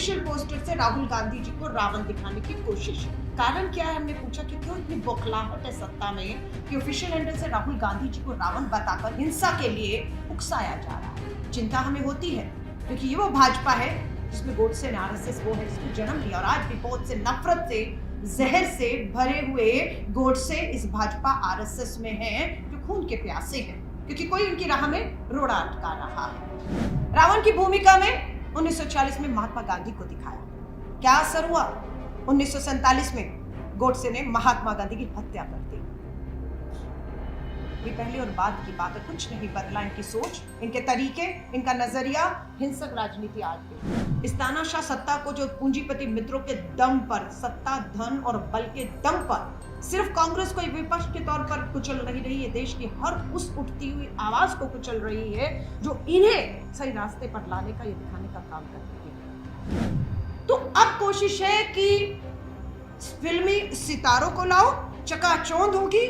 Official poster से राहुल गांधी जी को रावण दिखाने की कोशिश। कारण क्या है, हमने पूछा कि क्यों इतनी बौखलाहट है सत्ता में कि ऑफिशियल हैंडल से राहुल गांधी जी को रावण बताकर हिंसा के लिए उकसाया जा रहा है। चिंता हमें होती है क्योंकि ये वो भाजपा है जिसमें गोडसे ने आरएसएस वो है जिसने जन्म लिया, और आज भी बहुत से नफरत से जहर से भरे हुए गोडसे इस भाजपा आरएसएस में हैं जो खून के प्यासे हैं, क्योंकि कोई उनकी राह में रोड़ा अटका रहा है। रावण की भूमिका में 1940 में महात्मा गांधी को दिखाया। क्या असर हुआ? 1947 में गोडसे ने महात्मा गांधी की हत्या कर दी। ये पहले और बाद की बात है, कुछ नहीं बदला इनकी सोच, इनके तरीके, इनका नजरिया। हिंसक राजनीति आज भी इस तानाशाह सत्ता को जो पूंजीपति मित्रों के दम पर, सत्ता, धन और बल के दम पर सिर्फ कांग्रेस को एक विपक्ष के तौर पर कुचल रही है, देश की हर उस उठती हुई आवाज को कुचल रही है जो इन्हें सही रास्ते पर लाने का, ये दिखाने का काम कर रही है। तो अब कोशिश है कि फिल्मी सितारों को लाओ, चकाचौंध होगी,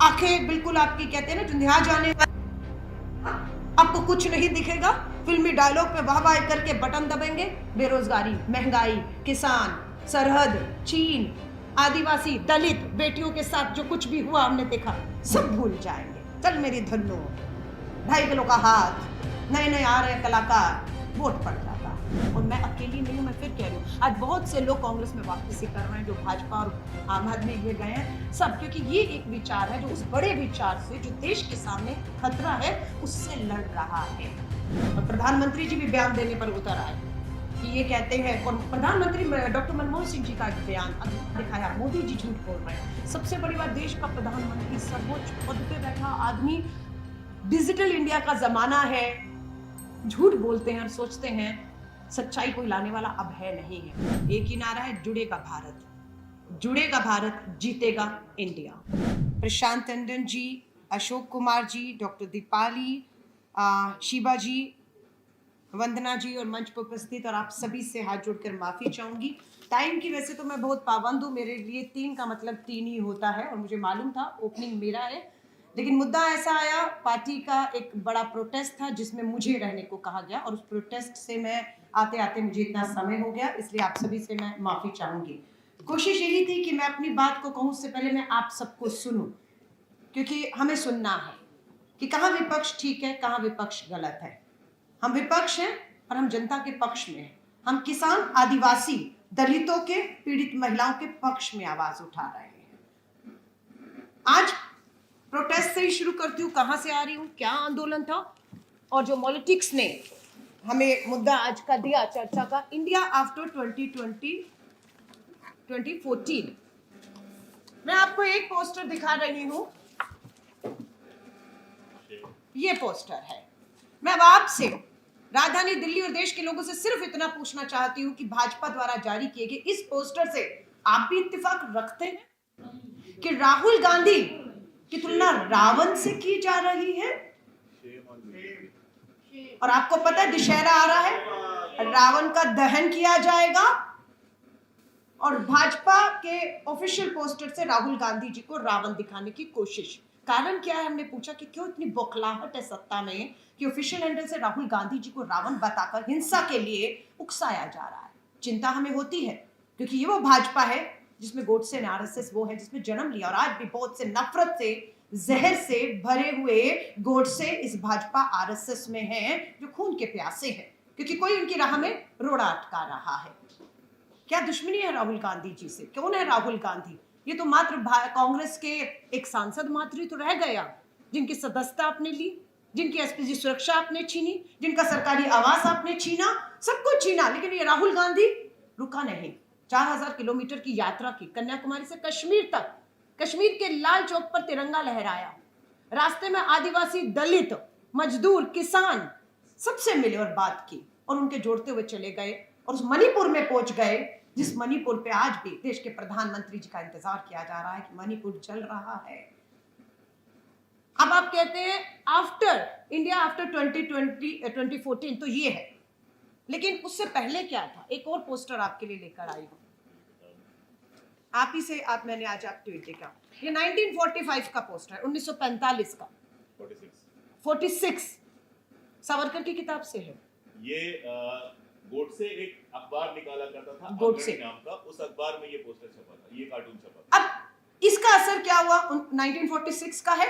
आंखें बिल्कुल आपकी कहते हैं ना धुंधिया जाने वाली, आपको कुछ नहीं दिखेगा। फिल्मी डायलॉग पे वाह वाह करके बटन दबेंगे। बेरोजगारी, महंगाई, किसान, सरहद, चीन, आदिवासी, दलित बेटियों के साथ जो कुछ भी हुआ हमने देखा, सब भूल जाएंगे। चल मेरी धन्नो, 2.5 किलो का हाथ, नए नए आ रहे कलाकार, वोट पड़ जाता। और मैं अकेली नहीं हूं, मैं फिर कह रही हूँ, आज बहुत से लोग कांग्रेस में वापसी कर रहे हैं जो भाजपा और आम आदमी में गए हैं सब, क्योंकि ये एक विचार है जो उस बड़े विचार से जो देश के सामने खतरा है उससे लड़ रहा है। और प्रधानमंत्री जी भी बयान देने पर उतर आए कि ये कहते हैं, और प्रधानमंत्री डॉक्टर मनमोहन सिंह जी का एक बयान दिखाया, मोदी जी झूठ बोल रहे हैं। सबसे बड़ी बात, देश का प्रधानमंत्री, सर्वोच्च पद पे बैठा आदमी, डिजिटल इंडिया का जमाना है, झूठ बोलते हैं और सोचते हैं सच्चाई कोई लाने वाला अब है नहीं है। एक ही नारा है, जुड़ेगा भारत, जुड़ेगा भारत, जीतेगा इंडिया। प्रशांत टंडन जी, अशोक कुमार जी, डॉक्टर दीपाली, शिवा जी, वंदना जी और मंच पर उपस्थित और आप सभी से हाथ जोड़कर माफी चाहूंगी। टाइम की वैसे तो मैं बहुत पाबंद हूँ, मेरे लिए 3 का मतलब 3 ही होता है और मुझे मालूम था ओपनिंग मेरा है, लेकिन मुद्दा ऐसा आया, पार्टी का एक बड़ा प्रोटेस्ट था जिसमें मुझे रहने को कहा गया और उस प्रोटेस्ट से मैं आते आते मुझे इतना समय हो गया, इसलिए आप सभी से मैं माफी चाहूंगी। कोशिश यही थी कि मैं अपनी बात को कहूं उससे पहले मैं आप सबको सुनूं, क्योंकि हमें सुनना है कि कहाँ विपक्ष ठीक है, कहाँ विपक्ष गलत है। हम विपक्ष हैं और हम जनता के पक्ष में हैं। हम किसान, आदिवासी, दलितों के, पीड़ित महिलाओं के पक्ष में आवाज उठा रहे हैं। आज प्रोटेस्ट से ही शुरू करती हूँ, कहां से आ रही हूँ, क्या आंदोलन था और जो पॉलिटिक्स ने हमें मुद्दा आज का दिया चर्चा का, इंडिया आफ्टर 2014। मैं आपको एक पोस्टर दिखा रही हूं, ये पोस्टर है। मैं अब आपसे, राजधानी दिल्ली और देश के लोगों से सिर्फ इतना पूछना चाहती हूं कि भाजपा द्वारा जारी किए गए इस पोस्टर से आप भी इत्तेफाक रखते हैं कि राहुल गांधी की तुलना रावण से की जा रही है? और आपको पता है दशहरा आ रहा है, रावण का दहन किया जाएगा और भाजपा के ऑफिशियल पोस्टर से राहुल गांधी जी को रावण दिखाने की कोशिश। कारण क्या है, हमने पूछा कि क्यों इतनी बौखलाहट है सत्ता में कि ऑफिशियल हैंडल से राहुल गांधी जी को रावण बताकर हिंसा के लिए उकसाया जा रहा है। चिंता हमें होती है क्योंकि ये वो भाजपा है जिसमें गोडसे ने आरएसएस वो है जिसमें जन्म लिया, और आज भी बहुत से नफरत से जहर से भरे हुए गोडसे इस भाजपा आरएसएस में हैं जो खून के प्यासे हैं, क्योंकि कोई उनकी राह में रोड़ा अटका रहा है। क्या दुश्मनी है राहुल गांधी जी से? कौन है राहुल गांधी? ये तो मात्र कांग्रेस के एक सांसद मात्र ही तो रह गया जिनकी सदस्यता आपने ली, जिनकी एसपीजी सुरक्षा आपने छीनी, जिनका सरकारी आवास आपने छीना, सब कुछ छीना, लेकिन ये राहुल गांधी रुका नहीं। 4000 किलोमीटर की यात्रा की, कन्याकुमारी से कश्मीर तक, कश्मीर के लाल चौक पर तिरंगा लहराया, रास्ते में आदिवासी, दलित, मजदूर, किसान सबसे मिले और बात की और उनके जोड़ते हुए चले गए और उस मणिपुर में पहुंच गए जिस मणिपुर पे आज भी देश के प्रधानमंत्री जी का इंतजार किया जा रहा है कि मणिपुर चल रहा है। अब आप कहते हैं आफ्टर इंडिया आफ्टर 2014, तो ये है, लेकिन उससे पहले क्या था? एक और पोस्टर आपके लिए लेकर आई हूं, आप ही से मैंने आज आप ट्वीट देखा, ये 1945 का पोस्टर है, 1945 का, 46 सावरकर की किताब से है। ये गोडसे एक अखबार निकाला करता था गोडसे नाम का, उस अखबार में ये पोस्टर छपा था, ये कार्टून छपा था। अब इसका असर क्या हुआ? 1946 का है,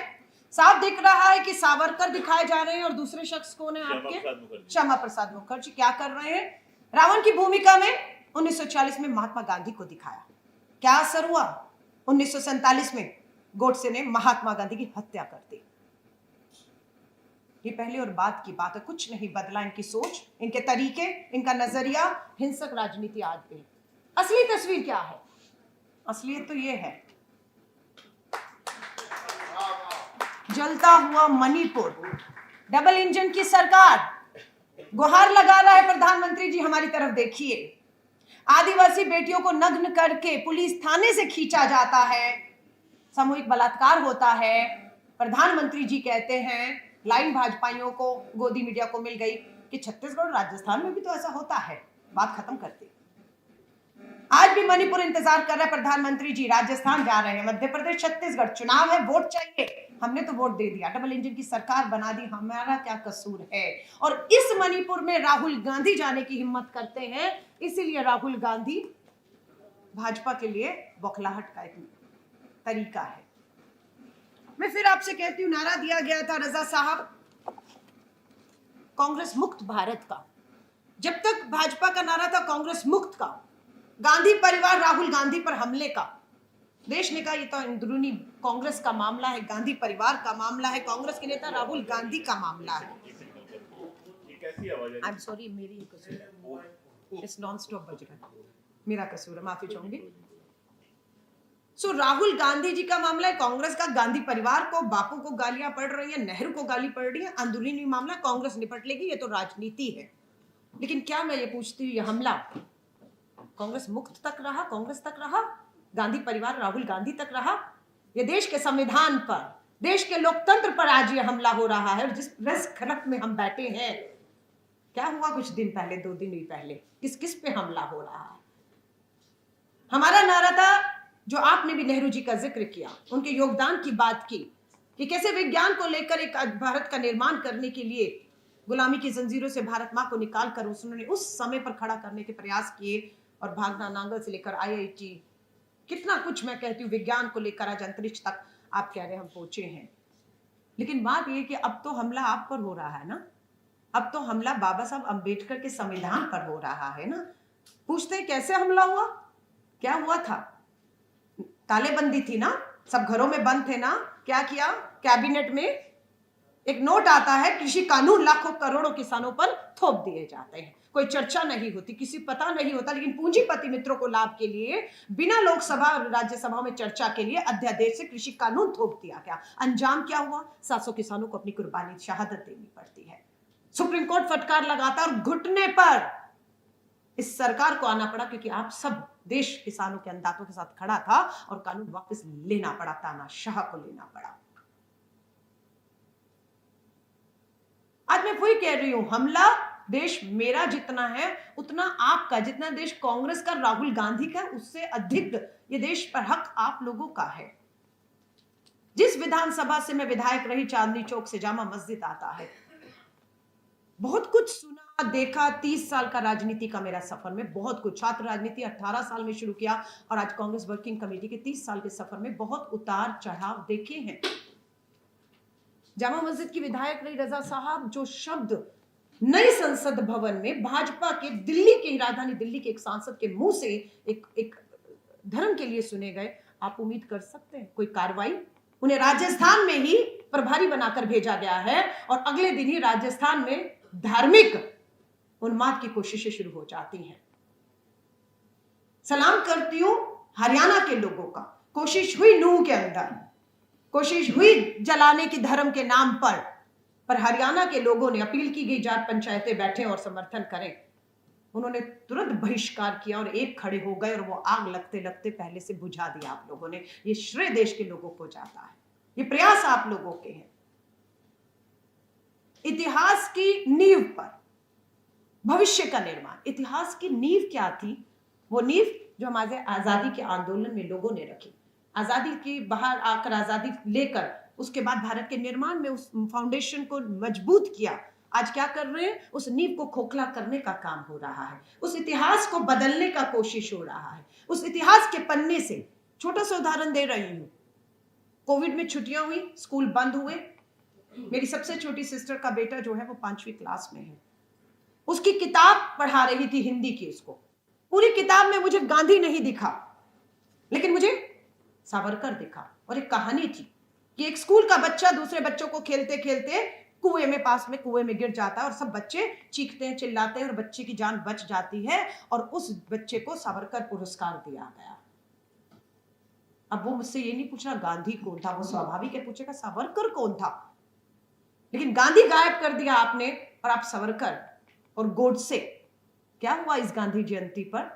साफ दिख रहा है कि सावरकर दिखाए जा रहे हैं और दूसरे शख्स कौन है आपके? श्यामा प्रसाद मुखर्जी। क्या कर रहे हैं? रावण की भूमिका में 1940 में महात्मा गांधी को दिखाया। क्या असर हुआ? 1947 में गोडसे ने महात्मा गांधी की हत्या कर दी। ये पहले और बाद की बात है, कुछ नहीं बदला इनकी सोच, इनके तरीके, इनका नजरिया, हिंसक राजनीति आज भी। असली तस्वीर क्या है? असलियत तो ये है, जलता हुआ मणिपुर, डबल इंजन की सरकार, गुहार लगा रहा है प्रधानमंत्री जी हमारी तरफ देखिए। आदिवासी बेटियों को नग्न करके पुलिस थाने से खींचा जाता है, सामूहिक बलात्कार होता है। प्रधानमंत्री जी कहते हैं, लाइन भाजपाइयों को, गोदी मीडिया को मिल गई कि छत्तीसगढ़ राजस्थान में भी तो ऐसा होता है। बात खत्म करते। आज भी मणिपुर इंतजार कर रहा है प्रधानमंत्री जी, राजस्थान जा रहे हैं, मध्य प्रदेश, छत्तीसगढ़, चुनाव है, वोट चाहिए। हमने तो वोट दे दिया, डबल इंजन की सरकार बना दी, हमारा क्या कसूर है? और इस मणिपुर में राहुल गांधी जाने की हिम्मत करते हैं, इसीलिए राहुल गांधी भाजपा के लिए बौखलाहट का एक तरीका है। मैं फिर आपसे कहती हूं, नारा दिया गया था रजा साहब, कांग्रेस मुक्त भारत का। जब तक भाजपा का नारा था कांग्रेस मुक्त का, गांधी परिवार राहुल गांधी पर हमले का, देश ने कहा ये तो अंदरूनी कांग्रेस का मामला है, गांधी परिवार का मामला है, कांग्रेस के नेता राहुल गांधी का मामला है। आई एम सॉरी, मेरी ही कसूर है, इस नॉन स्टॉप बज रहा है, मेरा कसूर है, माफी चाहूंगी। सो राहुल गांधी जी का मामला है, कांग्रेस का। गांधी परिवार को, बापू को गालियां पड़ रही है, नेहरू को गाली पड़ रही है, अंदरूनी मामला कांग्रेस निपट लेगी, ये तो राजनीति है। लेकिन क्या मैं ये पूछती हूँ, ये हमला कांग्रेस मुक्त तक रहा, कांग्रेस तक रहा, गांधी परिवार राहुल गांधी तक रहा? ये देश के संविधान पर, देश के लोकतंत्र पर आज ये हमला हो रहा है। और जिस प्रेस खलक में हम बैठे हैं, क्या हुआ कुछ दिन पहले, 2 दिन ही पहले, किस किस पे हमला हो रहा है? हमारा नारा था, जो आपने भी नेहरू जी का जिक्र किया, उनके योगदान की बात की, कि कैसे विज्ञान को लेकर एक भारत का निर्माण करने के लिए गुलामी की जंजीरों से भारत मां को निकाल कर उन्होंने उस समय पर खड़ा करने के प्रयास किए। और भागना नांगल से लेकर IIT, कितना कुछ मैं कहती हूँ, विज्ञान को लेकर आज अंतरिक्ष तक आप कह रहे हम पहुंचे हैं। लेकिन बात यह कि अब तो हमला आप पर हो रहा है ना, अब तो हमला बाबा साहब अंबेडकर के संविधान पर हो रहा है ना। पूछते हैं कैसे हमला हुआ, क्या हुआ था? तालेबंदी थी ना, सब घरों में बंद थे ना। क्या किया? कैबिनेट में एक नोट आता है, कृषि कानून लाखों करोड़ों किसानों पर थोप दिए जाते हैं, कोई चर्चा नहीं होती, किसी पता नहीं होता। लेकिन पूंजीपति मित्रों को लाभ के लिए बिना लोकसभा और राज्यसभा में चर्चा के लिए अध्यादेश से कृषि कानून थोप दिया गया। अंजाम क्या हुआ? 700 किसानों को अपनी कुर्बानी, शहादत देनी पड़ती है। सुप्रीम कोर्ट फटकार लगाता और घुटने पर इस सरकार को आना पड़ा, क्योंकि आप सब देश किसानों के अन्नदातों के साथ खड़ा था और कानून वापस लेना पड़ा, तानाशाह को लेना पड़ा। आज मैं वही कह रही हूं, हमला देश मेरा जितना है उतना आपका, जितना देश कांग्रेस का, राहुल गांधी का, उससे अधिक ये देश पर हक आप लोगों का है। जिस विधानसभा से मैं विधायक रही, चांदनी चौक से जामा मस्जिद आता है, बहुत कुछ सुना देखा। 30 साल का राजनीति का मेरा सफर में बहुत कुछ, छात्र राजनीति 18 साल में शुरू किया और आज कांग्रेस वर्किंग कमेटी के 30 साल के सफर में बहुत उतार चढ़ाव देखे हैं। जामा मस्जिद की विधायक रही रजा साहब, जो शब्द नए संसद भवन में भाजपा के, दिल्ली के, राजधानी दिल्ली के एक सांसद के मुंह से एक धर्म के लिए सुने गए, आप उम्मीद कर सकते हैं कोई कार्रवाई? उन्हें राजस्थान में ही प्रभारी बनाकर भेजा गया है और अगले दिन ही राजस्थान में धार्मिक उन्माद की कोशिशें शुरू हो जाती हैं। सलाम करती हूं हरियाणा के लोगों का, कोशिश हुई नूह के अंदर, कोशिश हुई जलाने की धर्म के नाम पर हरियाणा के लोगों ने अपील की गई, जाट पंचायतें बैठे और समर्थन करें, उन्होंने तुरंत बहिष्कार किया और एक खड़े हो गए और वो आग लगते लगते पहले से बुझा दिया आप लोगों ने। ये श्रेय देश के लोगों को जाता है, ये प्रयास आप लोगों के हैं। इतिहास की नींव पर भविष्य का निर्माण, इतिहास की नींव क्या थी? वो नींव जो हमारे आजादी के आंदोलन में लोगों ने रखी, आजादी की बाहर आकर आजादी लेकर उसके बाद भारत के निर्माण में उस फाउंडेशन को मजबूत किया, आज क्या कर रहे हैं? उस नींव को खोखला करने का काम हो रहा है, उस इतिहास को बदलने का कोशिश हो रहा है। उस इतिहास के पन्ने से छोटा सा उदाहरण दे रही हूं। कोविड में छुट्टियां हुई, स्कूल बंद हुए। मेरी सबसे छोटी सिस्टर का बेटा जो है वो 5वीं क्लास में है। उसकी किताब पढ़ा रही थी हिंदी की। उसको पूरी किताब में मुझे गांधी नहीं दिखा, लेकिन मुझे सावरकर दिखा। और एक कहानी थी कि एक स्कूल का बच्चा दूसरे बच्चों को खेलते खेलते कुएं में, पास में कुएं में गिर जाता है और सब बच्चे चीखते हैं, चिल्लाते हैं और बच्चे की जान बच जाती है और उस बच्चे को सावरकर पुरस्कार दिया गया। अब वो मुझसे ये नहीं पूछ रहा गांधी कौन था, वो स्वाभाविक है पूछेगा सावरकर कौन था। लेकिन गांधी गायब कर दिया आपने और आप सावरकर और गोडसे। क्या हुआ इस गांधी जयंती पर?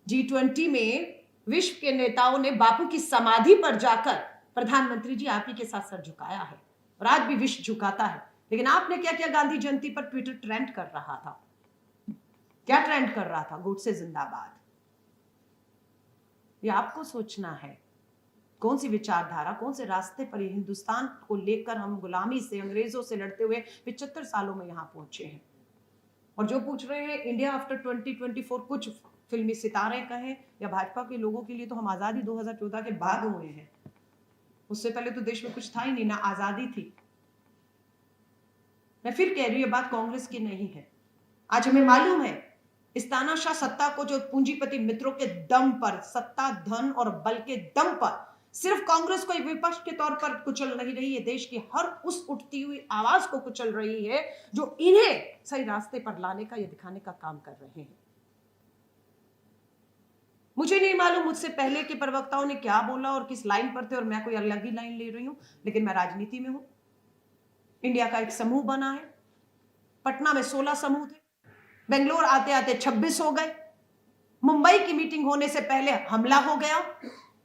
G20 में विश्व के नेताओं ने बापू की समाधि पर जाकर प्रधानमंत्री जी आप ही के साथ सर झुकाया है और आज भी विश्व झुकाता है। लेकिन आपने क्या किया? गांधी जयंती पर ट्विटर ट्रेंड कर रहा था। क्या ट्रेंड कर रहा था? गोडसे जिंदाबाद। ये आपको सोचना है कौन सी विचारधारा, कौन से रास्ते पर ये हिंदुस्तान को लेकर हम गुलामी से, अंग्रेजों से लड़ते हुए 75 सालों में यहां पहुंचे हैं। और जो पूछ रहे हैं इंडिया आफ्टर 2024, कुछ फिल्मी सितारे कहें या भाजपा के लोगों के लिए तो हम आजादी 2014 के बाद हुए हैं। उससे पहले तो देश में कुछ था ही नहीं, ना आजादी थी। मैं फिर कह रही हूं, ये बात कांग्रेस की नहीं है। आज हमें मालूम है इस तानाशाह सत्ता को जो पूंजीपति मित्रों के दम पर, सत्ता, धन और बल के दम पर सिर्फ कांग्रेस को एक विपक्ष के तौर पर कुचल नहीं रही है, देश की हर उस उठती हुई आवाज को कुचल रही है जो इन्हें सही रास्ते पर लाने का, ये दिखाने का काम कर रहे हैं। मुझे नहीं मालूम मुझसे पहले के प्रवक्ताओं ने क्या बोला और किस लाइन पर थे और मैं कोई अलग ही लाइन ले रही हूं, लेकिन मैं राजनीति में हूं। इंडिया का एक समूह बना है। पटना में 16 समूह थे, बेंगलोर आते आते 26 हो गए। मुंबई की मीटिंग होने से पहले हमला हो गया।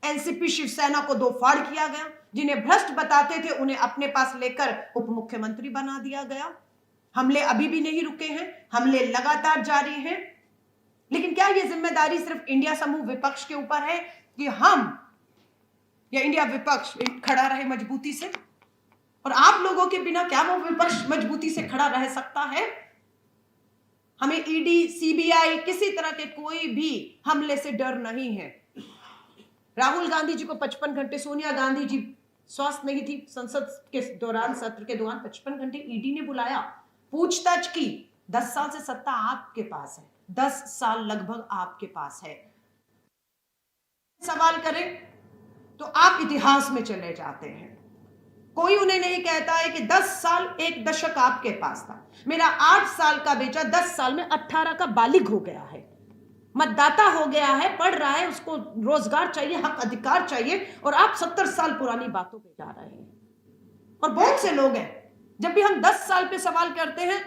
एनसीपी शिवसेना को 2 फाड़ किया गया। जिन्हें भ्रष्ट बताते थे उन्हें अपने पास लेकर उप मुख्यमंत्री बना दिया गया। हमले अभी भी नहीं रुके हैं, हमले लगातार जारी हैं। लेकिन क्या यह जिम्मेदारी सिर्फ इंडिया समूह विपक्ष के ऊपर है कि हम या इंडिया विपक्ष खड़ा रहे मजबूती से? और आप लोगों के बिना क्या वो विपक्ष मजबूती से खड़ा रह सकता है? हमें ईडी, सीबीआई, किसी तरह के कोई भी हमले से डर नहीं है। राहुल गांधी जी को 55 घंटे, सोनिया गांधी जी स्वस्थ नहीं थी, संसद के दौरान, सत्र के दौरान 55 घंटे ईडी ने बुलाया, पूछताछ की। 10 साल से सत्ता आपके पास है, 10 साल लगभग आपके पास है। सवाल करें तो आप इतिहास में चले जाते हैं। कोई उन्हें नहीं कहता है कि 10 साल, 1 दशक आपके पास था। मेरा 8 साल का बेटा 10 साल में 18 का बालिग हो गया है, मतदाता हो गया है, पढ़ रहा है, उसको रोजगार चाहिए, हक अधिकार चाहिए, और आप 70 साल पुरानी बातों पे जा रहे हैं। और बहुत से लोग हैं, जब भी हम 10 साल पे सवाल करते हैं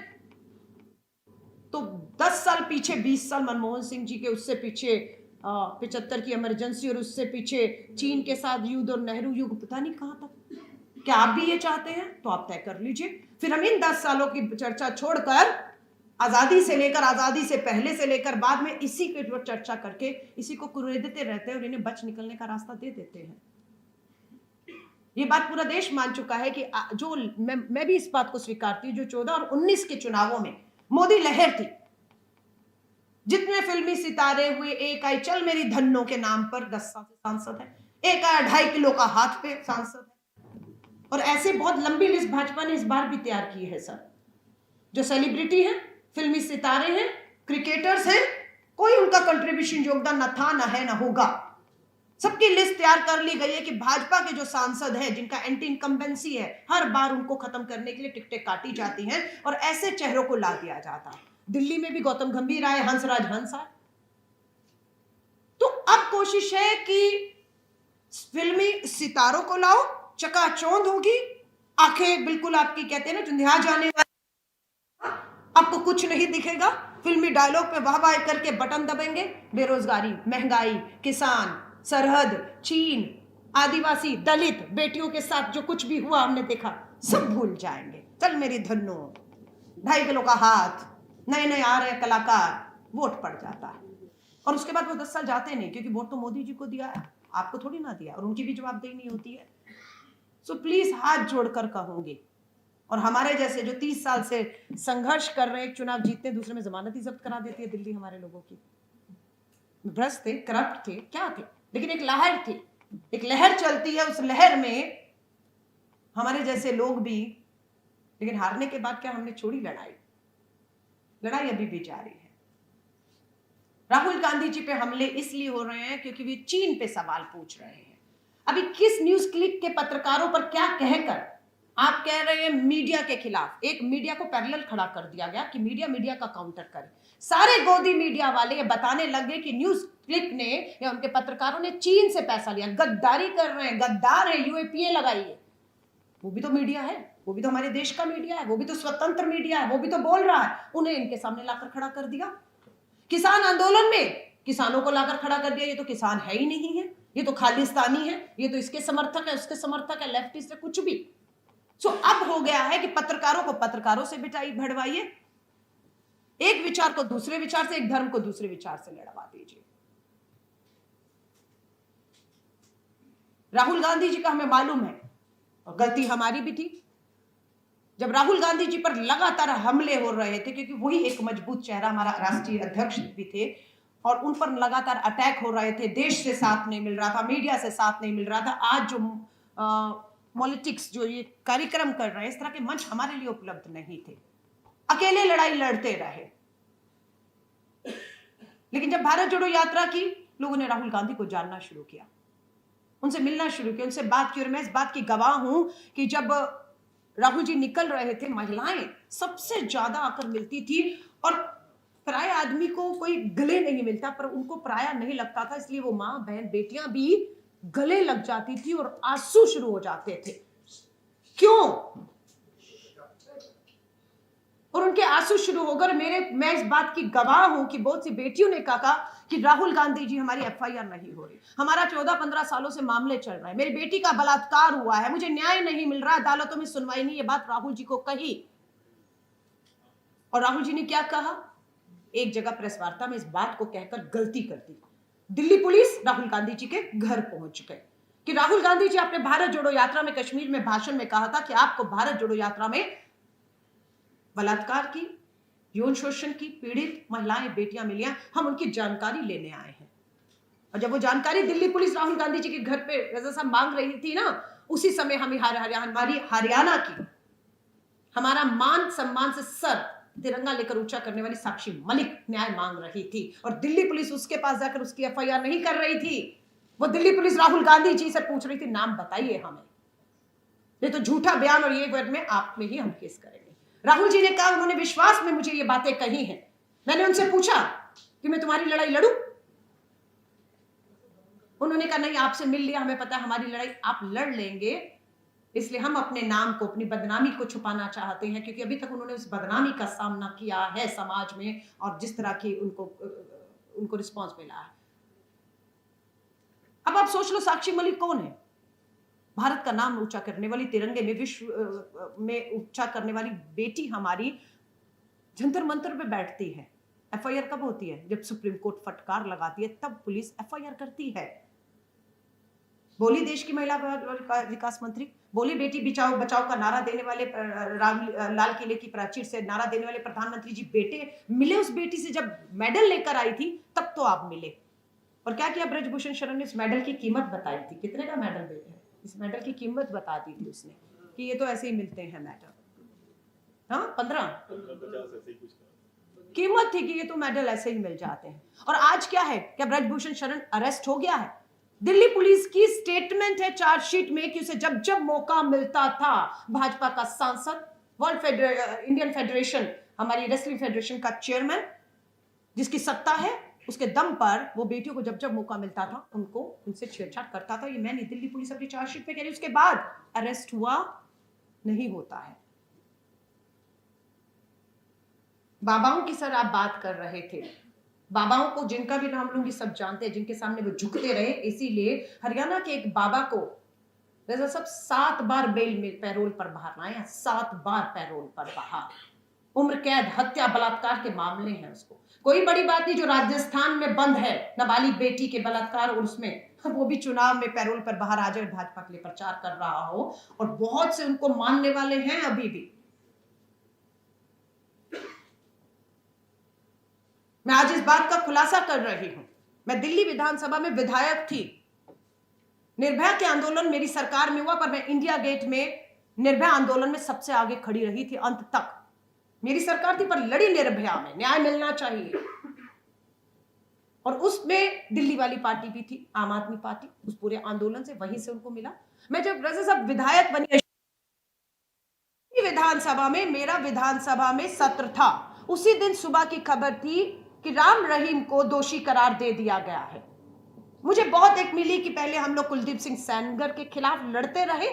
तो 10 साल पीछे, 20 साल मनमोहन सिंह जी के, उससे पीछे 75 की इमरजेंसी, और उससे पीछे चीन के साथ युद्ध और नेहरू युग, पता नहीं कहां तक। क्या आप भी ये चाहते हैं? तो आप तय कर लीजिए। फिर हम इन 10 सालों की चर्चा छोड़कर आजादी से लेकर, आजादी से पहले से लेकर बाद में इसी के ऊपर चर्चा करके इसी को कुरेदते रहते हैं और इन्हें बच निकलने का रास्ता दे देते हैं। ये बात पूरा देश मान चुका है कि जो मैं भी इस बात को स्वीकारती हूं, जो 14 और 19 के चुनावों में मोदी लहर थी, जितने फिल्मी सितारे हुए, एक आई चल मेरी धन्नो के नाम पर 10 साल से सांसद है, एक आया 2.5 किलो का हाथ पे सांसद है, और ऐसे बहुत लंबी लिस्ट भाजपा ने इस बार भी तैयार की है सर। जो सेलिब्रिटी हैं, फिल्मी सितारे हैं, क्रिकेटर्स हैं, कोई उनका कंट्रीब्यूशन, योगदान न था, न है, न होगा। सबकी लिस्ट तैयार कर ली गई है कि भाजपा के जो सांसद हैं, जिनका एंटी इनकम्बेंसी है, हर बार उनको खत्म करने के लिए टिकटें काटी जाती हैं और ऐसे चेहरों को ला दिया जाता है। दिल्ली में भी गौतम गंभीर आए, हंसराज हंस आए। तो अब कोशिश है कि फिल्मी सितारों को लाओ, चकाचौंध होगी, आंखें बिल्कुल आपकी, कहते हैं ना, चुंधिया जाने वाली, आपको कुछ नहीं दिखेगा। फिल्मी डायलॉग पे वाह वाह करके बटन दबेंगे। बेरोजगारी, महंगाई, किसान, सरहद, चीन, आदिवासी, दलित बेटियों के साथ जो कुछ भी हुआ हमने देखा, सब भूल जाएंगे। चल मेरी धन्नो, 2.5 किलो का हाथ, नए नए आ रहे कलाकार, वोट पड़ जाता है। और उसके बाद वो 10 साल जाते नहीं, क्योंकि वोट तो मोदी जी को दिया है, आपको थोड़ी ना दिया, और उनकी भी जवाबदेही नहीं होती है। सो प्लीज हाथ जोड़कर कहूंगी, और हमारे जैसे जो 30 साल से संघर्ष कर रहे हैं, चुनाव जीतते, दूसरे में जमानत ही जब्त करा देती है दिल्ली हमारे लोगों की। भ्रष्ट थे, करप्ट थे, क्या थे, लेकिन एक लहर थी, एक लहर चलती है, उस लहर में हमारे जैसे लोग भी, लेकिन हारने के बाद क्या हमने छोड़ी लड़ाई? लड़ाई अभी भी जारी है। राहुल गांधी जी पे हमले इसलिए हो रहे हैं क्योंकि वे चीन पे सवाल पूछ रहे हैं। अभी किस न्यूज क्लिक के पत्रकारों पर क्या कहकर आप कह रहे हैं मीडिया के खिलाफ? एक मीडिया को पैरेलल खड़ा कर दिया गया कि मीडिया का काउंटर करे। सारे गोदी मीडिया वाले ये बताने लगे कि न्यूज क्लिक ने या उनके पत्रकारों ने चीन से पैसा लिया, गद्दारी कर रहे हैं, गद्दार है, यूएपीए लगाई है। वो भी तो मीडिया है, वो भी तो हमारे देश का मीडिया है, वो भी तो स्वतंत्र मीडिया है, वो भी तो बोल रहा है। उन्हें इनके सामने लाकर खड़ा कर दिया। किसान आंदोलन में किसानों को लाकर खड़ा कर दिया, ये तो किसान है ही नहीं है, ये तो खालिस्तानी है, ये तो इसके समर्थक है, उसके समर्थक है, लेफ्टिस्ट है, कुछ भी। सो अब हो गया है कि पत्रकारों को पत्रकारों से बिठाई भड़वाइए, एक विचार को दूसरे विचार से, एक धर्म को दूसरे विचार से लड़वा दीजिए। राहुल गांधी जी का हमें मालूम है, और गलती हमारी भी थी, जब राहुल गांधी जी पर लगातार हमले हो रहे थे, क्योंकि वही एक मजबूत चेहरा, हमारा राष्ट्रीय अध्यक्ष भी थे, और उन पर लगातार अटैक हो रहे थे, देश से साथ नहीं मिल रहा था, मीडिया से साथ नहीं मिल रहा था। आज जो पॉलिटिक्स जो ये कार्यक्रम कर रहे हैं, इस तरह के मंच हमारे लिए उपलब्ध नहीं थे, अकेले लड़ाई लड़ते रहे। लेकिन जब भारत जोड़ो यात्रा की, लोगों ने राहुल गांधी को जानना शुरू किया, उनसे मिलना शुरू किया, उनसे बात की। और मैं इस बात की गवाह हूं कि जब राहुल जी निकल रहे थे, महिलाएं सबसे ज्यादा आकर मिलती थी, और पराया आदमी को कोई गले नहीं मिलता, पर उनको पराया नहीं लगता था, इसलिए वो माँ बहन बेटियां भी गले लग जाती थी और आंसू शुरू हो जाते थे। क्यों? और उनके आंसू शुरू होकर मैं इस बात की गवाह हूं कि बहुत सी बेटियों ने कहा कि राहुल गांधी जी, हमारी एफआईआर नहीं हो रही, हमारा 14-15 सालों से मामले चल रहे हैं, मेरी बेटी का बलात्कार हुआ है, मुझे न्याय नहीं मिल रहा, अदालतों में सुनवाई नहीं। ये बात राहुल जी को कही, और राहुल जी ने क्या कहा? एक जगह प्रेस वार्ता में इस बात को कहकर गलती कर दी। दिल्ली पुलिस राहुल गांधी जी के घर पहुंच गए कि राहुल गांधी जी, आपने भारत जोड़ो यात्रा में कश्मीर में भाषण में कहा था कि आपको भारत जोड़ो यात्रा में बलात्कार की, यौन शोषण की पीड़ित महिलाएं बेटियां मिली, हम उनकी जानकारी लेने आए हैं। और जब वो जानकारी दिल्ली पुलिस राहुल गांधी जी के घर पे रजा साहब मांग रही थी ना, उसी समय हमें हमारी हरियाणा की, हमारा मान सम्मान से सर तिरंगा लेकर ऊंचा करने वाली साक्षी मलिक न्याय मांग रही थी, और दिल्ली पुलिस उसके पास जाकर उसकी एफआईआर नहीं कर रही थी। वो दिल्ली पुलिस राहुल गांधी जी से पूछ रही थी, नाम बताइए हमें, नहीं तो झूठा बयान और ये वर्ड में आप में ही हम केस करेंगे। राहुल जी ने कहा, उन्होंने विश्वास में मुझे ये बातें कही हैं। मैंने उनसे पूछा कि मैं तुम्हारी लड़ाई लड़ूं? उन्होंने कहा, नहीं, आपसे मिल लिया, हमें पता है हमारी लड़ाई आप लड़ लेंगे, इसलिए हम अपने नाम को, अपनी बदनामी को छुपाना चाहते हैं, क्योंकि अभी तक उन्होंने उस बदनामी का सामना किया है समाज में, और जिस तरह की उनको रिस्पॉन्स मिला है। अब आप सोच लो, साक्षी मलिक कौन है? भारत का नाम ऊंचा करने वाली, तिरंगे में विश्व में ऊंचा करने वाली बेटी हमारी जंतर मंतर पे बैठती है। एफआईआर कब होती है? जब सुप्रीम कोर्ट फटकार लगाती है, तब पुलिस एफआईआर करती है। बोली देश की महिला विकास मंत्री, बोली बेटी बचाओ का नारा देने वाले, लाल किले की प्राचीर से नारा देने वाले प्रधानमंत्री जी बेटे मिले उस बेटी से, जब मेडल लेकर आई थी तब तो आप मिले। और क्या किया ब्रजभूषण शरण ने? इस मेडल की कीमत बताई थी, कितने का मेडल है, इस मेडल की कीमत बता दी थी उसने कि ये तो ऐसे ही मिलते हैं मेडल। हाँ, 15 कीमत थी कि ये तो मेडल ऐसे ही मिल जाते हैं। और आज क्या है? क्या ब्रजभूषण शरण अरेस्ट हो गया है? दिल्ली पुलिस की स्टेटमेंट है चार्जशीट में कि उसे जब जब मौका मिलता था, भाजपा का सांसद, इंडियन फेडरेशन, हमारी रेसलिंग फेडरेशन का चेयरमैन, जिसकी सत्ता है, उसके दम पर वो बेटियों को जब जब मौका मिलता था उनसे छेड़छाड़ करता था। ये मैंने दिल्ली पुलिस अपनी चार्जशीट पे कह रही, उसके बाद अरेस्ट हुआ नहीं होता है। बाबाओं की सर आप बात कर रहे थे, बाबाओं को जिनका भी नाम लूंगी सब जानते हैं, जिनके सामने वो झुकते रहे। इसीलिए हरियाणा के एक बाबा को रजा साहब 7 बार बेल में पैरोल पर बाहर लाए, 7 बार पैरोल पर बाहर, उम्र कैद, हत्या, बलात्कार के मामले हैं। उसको कोई बड़ी बात नहीं जो राजस्थान में बंद है नाबालिग बेटी के बलात्कार, और उसमें वो भी चुनाव में पैरोल पर बाहर आ जाए, भाजपा के लिए प्रचार कर रहा हो, और बहुत से उनको मानने वाले हैं अभी भी। मैं आज इस बात का खुलासा कर रही हूं। मैं दिल्ली विधानसभा में विधायक थी। निर्भया के आंदोलन मेरी सरकार में हुआ, पर मैं इंडिया गेट में निर्भया आंदोलन में सबसे आगे खड़ी रही थी अंत तक। मेरी सरकार थी पर लड़ी निर्भया में, न्याय मिलना चाहिए। और उसमें दिल्ली वाली पार्टी भी थी, आम आदमी पार्टी, उस पूरे आंदोलन से वहीं से उनको मिला। मैं जब रजा साहब विधायक बनी विधानसभा में, मेरा विधानसभा में सत्र था, उसी दिन सुबह की खबर थी कि राम रहीम को दोषी करार दे दिया गया है। मुझे बहुत एक मिली कि पहले हम लोग कुलदीप सिंह सेंगर के खिलाफ लड़ते रहे,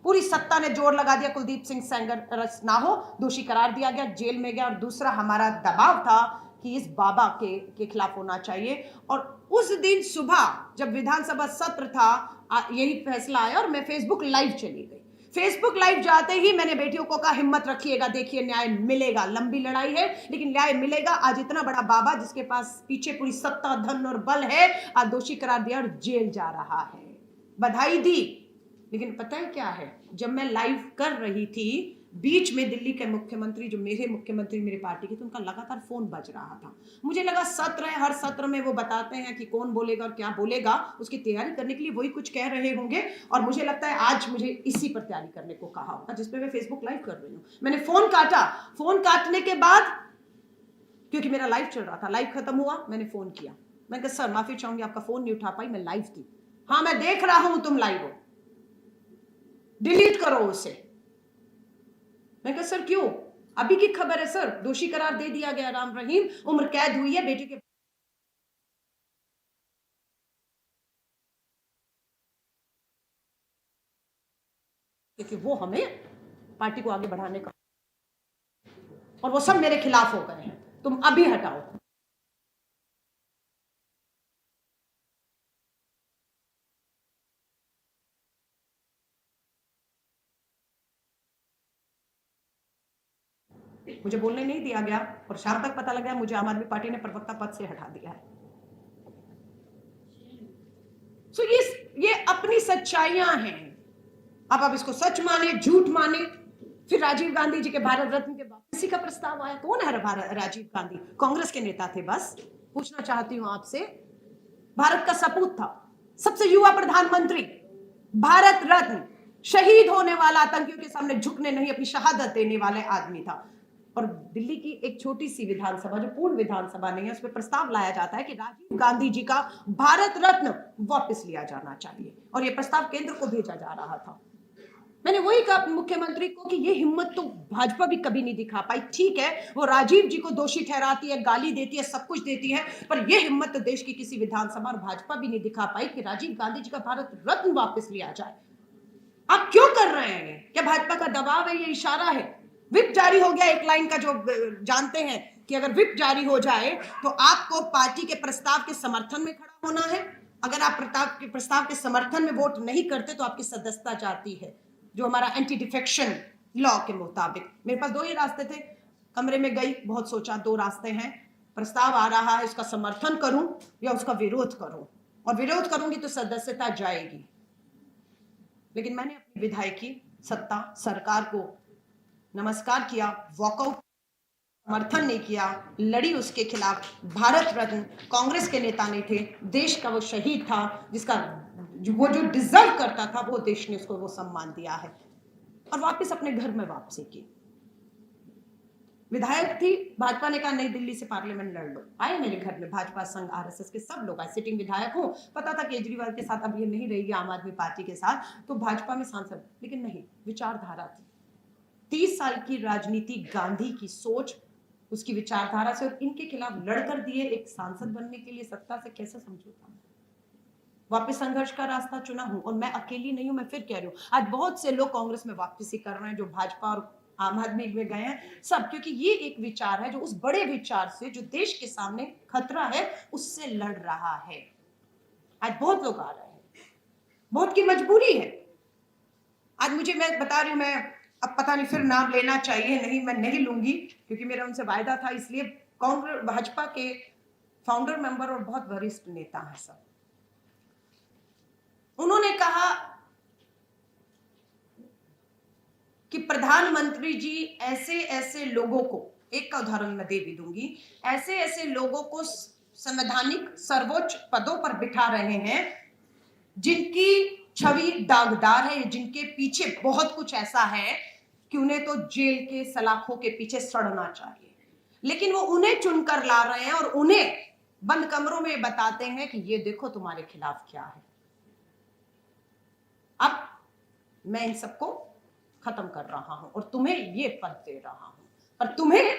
पूरी सत्ता ने जोर लगा दिया कुलदीप सिंह सेंगर ना हो, दोषी करार दिया गया, जेल में गया। और दूसरा हमारा दबाव था कि इस बाबा के खिलाफ होना चाहिए। और उस दिन सुबह जब विधानसभा सत्र था, यही फैसला आया और मैं फेसबुक लाइव चली गई। फेसबुक लाइव जाते ही मैंने बेटियों को कहा, हिम्मत रखिएगा, देखिए न्याय मिलेगा, लंबी लड़ाई है लेकिन न्याय मिलेगा। आज इतना बड़ा बाबा जिसके पास पीछे पूरी सत्ता, धन और बल है, आज दोषी करार दिया और जेल जा रहा है। बधाई दी। लेकिन पता है क्या है, जब मैं लाइव कर रही थी, बीच में दिल्ली के मुख्यमंत्री, जो मेरे मुख्यमंत्री मेरे पार्टी के थे, उनका लगातार फोन बज रहा था। मुझे लगा सत्र है, हर सत्र में वो बताते हैं कि कौन बोलेगा और क्या बोलेगा, उसकी तैयारी करने के लिए वही कुछ कह रहे होंगे। और मुझे लगता है आज मुझे इसी पर तैयारी करने को कहा होगा, जिसपे मैं फेसबुक लाइव कर रही हूँ। मैंने फोन काटा, फोन काटने के बाद, क्योंकि मेरा लाइव चल रहा था, लाइव खत्म हुआ, मैंने फोन किया। मैंने कहा सर माफी चाहूंगी, आपका फोन नहीं उठा पाई, मैं लाइव थी। हाँ मैं देख रहा हूं तुम लाइव हो, डिलीट करो उसे। मैं कहा सर क्यों? अभी की खबर है सर, दोषी करार दे दिया गया राम रहीम, उम्र कैद हुई है बेटी के। क्योंकि वो हमें पार्टी को आगे बढ़ाने का, और वो सब मेरे खिलाफ हो गए हैं, तुम अभी हटाओ। मुझे बोलने नहीं दिया गया और शाम तक पता लगा मुझे आम आदमी पार्टी ने प्रवक्ता पद से हटा दिया है। सो ये अपनी सच्चाइयां हैं। अब इसको सच माने झूठ माने। फिर राजीव गांधी जी के भारत रत्न के वापसी का प्रस्ताव आया। कौन है राजीव गांधी? कांग्रेस के नेता थे। बस पूछना चाहती हूं आपसे, भारत का सपूत था, सबसे युवा प्रधानमंत्री, भारत रत्न, शहीद होने वाला, आतंकियों के सामने झुकने नहीं, अपनी शहादत देने वाले आदमी था। और दिल्ली की एक छोटी सी विधानसभा, जो पूर्ण विधानसभा नहीं है, उस पर प्रस्ताव लाया जाता है कि राजीव गांधी जी का भारत रत्न वापस लिया जाना चाहिए, और यह प्रस्ताव केंद्र को भेजा जा रहा था। मैंने वही कहा मुख्यमंत्री को कि ये हिम्मत तो भाजपा भी कभी नहीं दिखा पाई। ठीक है, वो राजीव जी को दोषी ठहराती है, गाली देती है, सब कुछ देती है, पर यह हिम्मत तो देश की किसी विधानसभा और भाजपा भी नहीं दिखा पाई कि राजीव गांधी जी का भारत रत्न वापस लिया जाए। आप क्यों कर रहे हैं? क्या भाजपा का दबाव है? ये इशारा है? विप जारी हो गया एक लाइन का, जो जानते हैं कि अगर विप जारी हो जाए तो आपको पार्टी के प्रस्ताव के समर्थन में खड़ा होना है। अगर आप प्रस्ताव के समर्थन में वोट नहीं करते तो आपकी सदस्यता जाती है, जो हमारा एंटी डिफेक्शन लॉ के मुताबिक। मेरे पास दो ही रास्ते थे, कमरे में गई, बहुत सोचा, दो रास्ते हैं, प्रस्ताव आ रहा है, उसका समर्थन करूं या उसका विरोध करूं, और विरोध करूंगी तो सदस्यता जाएगी। लेकिन मैंने अपनी विधायकी सत्ता, सरकार को नमस्कार किया, वॉकआउट, समर्थन नहीं किया, लड़ी उसके खिलाफ। भारत रत्न कांग्रेस के नेता नहीं थे, देश का वो शहीद था, जिसका वो जो डिजर्व करता था, वो देश ने उसको वो सम्मान दिया है, और वापस अपने घर में वापसी की। विधायक थी, भाजपा ने कहा नई दिल्ली से पार्लियामेंट लड़ लो। आए मेरे घर में भाजपा, संघ, आरएसएस के सब लोग आए, सिटिंग विधायक हूं, पता था केजरीवाल के साथ अब ये नहीं रहेगी आम आदमी पार्टी के साथ, तो भाजपा में सांसद, लेकिन नहीं, विचारधारा थी। 30 साल की राजनीति, गांधी की सोच, उसकी विचारधारा से, और इनके खिलाफ लड़कर दिए एक सांसद बनने के लिए सत्ता से कैसे समझौता? वापस संघर्ष का रास्ता चुना हूं, और मैं अकेली नहीं हूं। मैं फिर कह रही हूं, आज बहुत से लोग कांग्रेस में वापसी कर रहे हैं, जो भाजपा और आम आदमी में गए हैं, सब, क्योंकि ये एक विचार है जो उस बड़े विचार से, जो देश के सामने खतरा है, उससे लड़ रहा है। आज बहुत लोग आ रहे हैं, बहुत की मजबूरी है। आज मुझे, मैं बता रही हूं, मैं अब पता नहीं फिर नाम लेना चाहिए नहीं, मैं नहीं लूंगी, क्योंकि मेरा उनसे वायदा था, इसलिए कांग्रेस, भाजपा के फाउंडर मेंबर और बहुत वरिष्ठ नेता हैं सब, उन्होंने कहा कि प्रधानमंत्री जी ऐसे ऐसे लोगों को एक का उदाहरण मैं दे भी दूंगी। ऐसे ऐसे लोगों को संवैधानिक सर्वोच्च पदों पर बिठा रहे हैं जिनकी छवि दागदार है, जिनके पीछे बहुत कुछ ऐसा है कि उन्हें तो जेल के सलाखों के पीछे सड़ना चाहिए, लेकिन वो उन्हें चुनकर ला रहे हैं और उन्हें बंद कमरों में बताते हैं कि ये देखो तुम्हारे खिलाफ क्या है। अब मैं इन सबको खत्म कर रहा हूं और तुम्हें ये पद दे रहा हूं, पर तुम्हें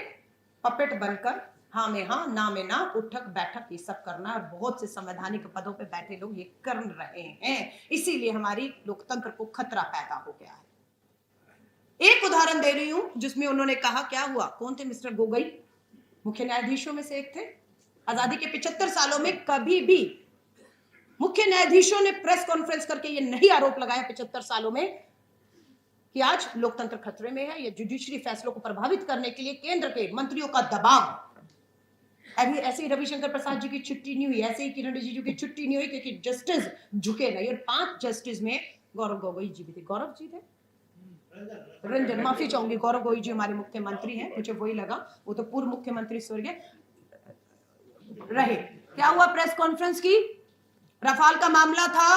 पपेट बनकर हाँ में हाँ ना में ना, उठक बैठक ये सब करना है। और बहुत से संवैधानिक पदों पे बैठे लोग ये कर रहे हैं, इसीलिए हमारी लोकतंत्र को खतरा पैदा हो गया है। एक उदाहरण दे रही हूं जिसमें उन्होंने कहा, क्या हुआ, कौन थे, मिस्टर गोगोई मुख्य न्यायाधीशों में से एक थे। आजादी के 75 सालों में कभी भी मुख्य न्यायाधीशों ने प्रेस कॉन्फ्रेंस करके ये नहीं आरोप लगाया 75 सालों में कि आज लोकतंत्र खतरे में है, या जुडिशरी फैसलों को प्रभावित करने के लिए केंद्र के मंत्रियों का दबाव। अभी ऐसे ही रविशंकर प्रसाद जी की छुट्टी नहीं हुई, ऐसे ही किरण रिजिजू की छुट्टी नहीं हुई क्योंकि जस्टिस झुके नहीं। और 5 जस्टिस में गौरव गोगोई जी भी थे, गौरव जी थे, रंजन, माफी चाहूंगी, गौरव गोगोई जी हमारे मुख्यमंत्री हैं, मुझे वही लगा, वो तो पूर्व मुख्यमंत्री स्वर्गीय रहे। क्या हुआ, प्रेस कॉन्फ्रेंस की, रफाल का मामला था,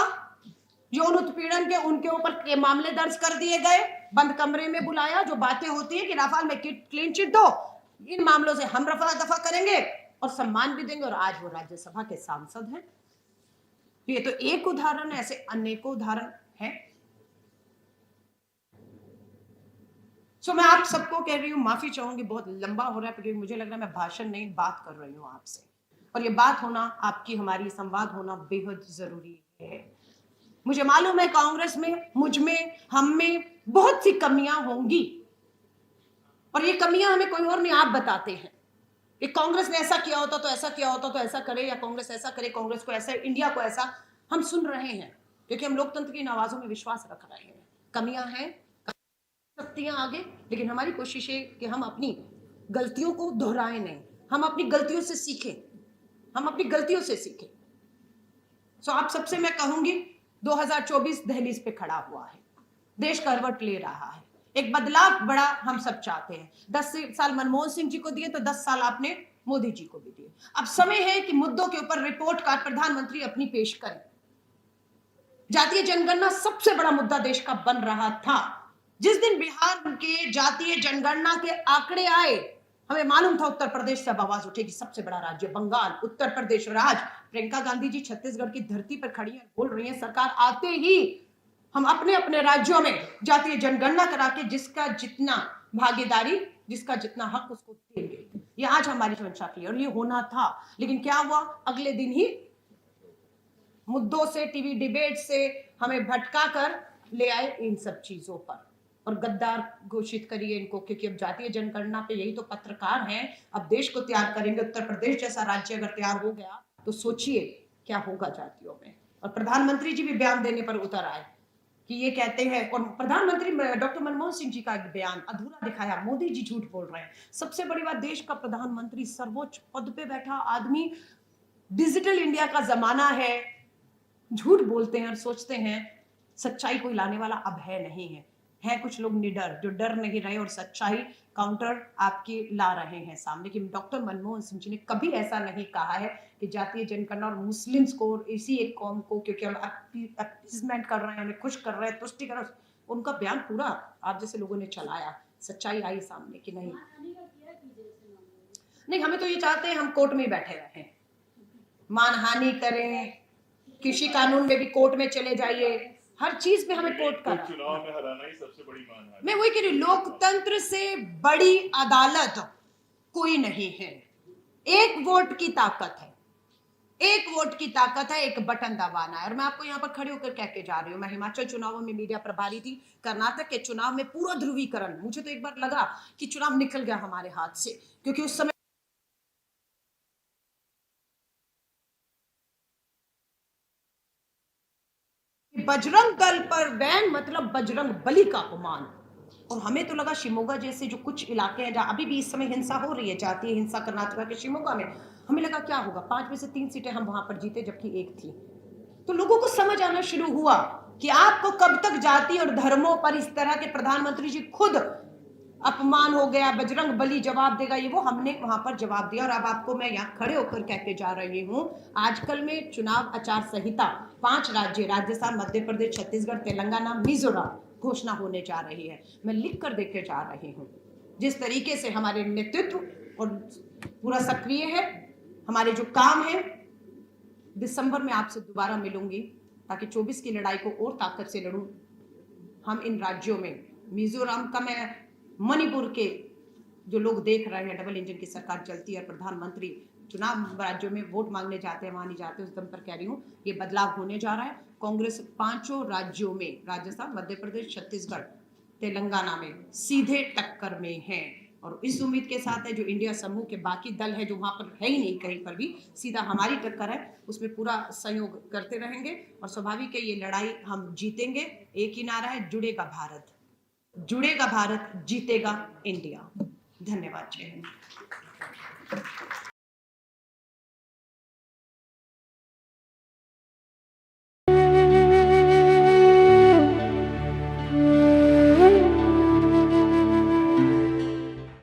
यौन उत्पीड़न के उनके ऊपर मामले दर्ज कर दिए गए, बंद कमरे में बुलाया, जो बातें होती है कि रफाल में क्लीन चिट दो, इन मामलों से हम रफा दफा करेंगे और सम्मान भी देंगे, और आज वो राज्यसभा के सांसद हैं। ये तो एक उदाहरण है, ऐसे अनेकों उदाहरण हैं। सो मैं आप सबको कह रही हूं, माफी चाहूंगी, बहुत लंबा हो रहा है क्योंकि मुझे लग रहा है मैं भाषण नहीं बात कर रही हूं आपसे, और ये बात होना, आपकी हमारी संवाद होना बेहद जरूरी है। मुझे मालूम है कांग्रेस में, मुझ में, हम में बहुत सी कमियां होंगी, और ये कमियां हमें कोई और नहीं आप बताते हैं कि कांग्रेस ने ऐसा किया होता तो ऐसा किया होता तो ऐसा करे, या कांग्रेस ऐसा करे, कांग्रेस को ऐसा, इंडिया को ऐसा। हम सुन रहे हैं क्योंकि हम लोकतंत्र की इन आवाजों में विश्वास रख रहे हैं। कमियां हैं, शक्तियां आगे, लेकिन हमारी कोशिश है कि हम अपनी गलतियों को दोहराएं नहीं, हम अपनी गलतियों से सीखें, हम अपनी गलतियों से सीखें। सो आप सबसे मैं कहूंगी, 2024 दहलीज पे खड़ा हुआ है, देश करवट ले रहा है, एक बदलाव बड़ा हम सब चाहते हैं। 10 साल मनमोहन सिंह जी को दिए तो 10 साल आपने मोदी जी को भी दिए। अब समय है कि मुद्दों के ऊपर रिपोर्ट कार्ड प्रधानमंत्री अपनी पेश करें। जातीय जनगणना सबसे बड़ा मुद्दा देश का बन रहा था। जिस दिन बिहार के जातीय जनगणना के आंकड़े आए, हमें मालूम था उत्तर प्रदेश से अब आवाज उठेगी, सबसे बड़ा राज्य बंगाल, उत्तर प्रदेश, और आज प्रियंका गांधी जी छत्तीसगढ़ की धरती पर खड़ी हैं, बोल रही हैं सरकार आते ही हम अपने अपने राज्यों में जातीय जनगणना करा के जिसका जितना भागीदारी, जिसका जितना हक उसको देंगे। ये आज हमारी मंशा थी और ये होना था, लेकिन क्या हुआ, अगले दिन ही मुद्दों से, टीवी डिबेट से हमें भटका कर ले आए इन सब चीजों पर, और गद्दार घोषित करिए इनको, क्योंकि अब जातीय जनगणना पे यही तो पत्रकार हैं, अब देश को तैयार करेंगे। उत्तर प्रदेश जैसा राज्य अगर तैयार हो गया तो सोचिए क्या होगा जातियों में। और प्रधानमंत्री जी भी बयान देने पर उतर आए कि ये कहते हैं, और प्रधानमंत्री डॉक्टर मनमोहन सिंह जी का एक बयान अधूरा दिखाया, मोदी जी झूठ बोल रहे हैं। सबसे बड़ी बात, देश का प्रधानमंत्री, सर्वोच्च पद पे बैठा आदमी, डिजिटल इंडिया का जमाना है, झूठ बोलते हैं और सोचते हैं सच्चाई कोई लाने वाला अब है नहीं है। है कुछ लोग निडर जो डर नहीं रहे और सच्चाई काउंटर आपके ला रहे हैं सामने, कि डॉक्टर मनमोहन सिंह जी ने कभी ऐसा नहीं कहा है कि जातीय जनगणना और मुस्लिम्स को, इसी एक कौम को, क्योंकि हम अपीजमेंट कर रहे हैं, उन्हें खुश कर रहे हैं, तुष्टि कर रहे हैं, उनका बयान पूरा आप जैसे लोगों ने चलाया, सच्चाई आई सामने कि नहीं। नहीं, हमें तो ये चाहते हैं हम कोर्ट में ही बैठे रहें, मानहानि करें, कृषि कानून में भी कोर्ट में चले जाइए, हर चीज पे हमें कोर्ट का, चुनाव में हराना ही सबसे बड़ी मानहानि। मैं वही कह रही हूँ, लोकतंत्र से बड़ी अदालत कोई नहीं है। एक वोट की ताकत है, एक वोट की ताकत है, एक बटन दबाना है। और मैं आपको यहाँ पर खड़े होकर कह के जा रही हूँ, मैं हिमाचल चुनावों में मीडिया प्रभारी थी, कर्नाटक के चुनाव में पूरा ध्रुवीकरण, मुझे तो एक बार लगा कि चुनाव निकल गया हमारे हाथ से, क्योंकि उस समय बजरंग दल पर बैन मतलब बजरंग बली का अपमान। और हमें तो लगा शिमोगा जैसे जो कुछ इलाके हैं जहां अभी भी इस समय हिंसा हो रही है, जातीय हिंसा, कर्नाटक के शिमोगा में, हमें लगा क्या होगा, 5 में से 3 सीटें हम वहां पर जीते जबकि 1 थी। तो लोगों को समझ आना शुरू हुआ कि आपको कब तक जाति और धर्मों पर इस तरह के, प्रधानमंत्री जी खुद अपमान हो गया, बजरंग बली जवाब देगा, ये वो हमने वहां पर जवाब दिया। और अब आपको मैं यहाँ खड़े होकर कहते जा रही हूँ, आजकल में चुनाव आचार संहिता 5 राज्य राजस्थान, मध्य प्रदेश, छत्तीसगढ़, तेलंगाना, मिजोरम घोषणा होने जा रही है। मैं लिख कर देखे जा रही हूँ जिस तरीके से हमारे नेतृत्व और पूरा सक्रिय है, हमारे जो काम है। दिसंबर में आपसे दोबारा मिलूंगी ताकि 24 की लड़ाई को और ताकत से लड़ूं। हम इन राज्यों में, मिजोरम का, मैं मणिपुर के जो लोग देख रहे हैं, डबल इंजन की सरकार चलती है, प्रधानमंत्री चुनाव राज्यों में वोट मांगने जाते हैं, वहां नहीं जाते, उस दम पर कह रही हूँ ये बदलाव होने जा रहा है। कांग्रेस 5 राज्यों में, राजस्थान, मध्य प्रदेश, छत्तीसगढ़, तेलंगाना में सीधे टक्कर में है। और इस उम्मीद के साथ है जो इंडिया समूह के बाकी दल है जो वहां पर है ही नहीं कहीं पर भी, सीधा हमारी टक्कर है, उसमें पूरा सहयोग करते रहेंगे। और स्वाभाविक है ये लड़ाई हम जीतेंगे। एक ही नारा है, जुड़ेगा भारत, जुड़ेगा भारत, जीतेगा इंडिया। धन्यवाद। जय हिंद।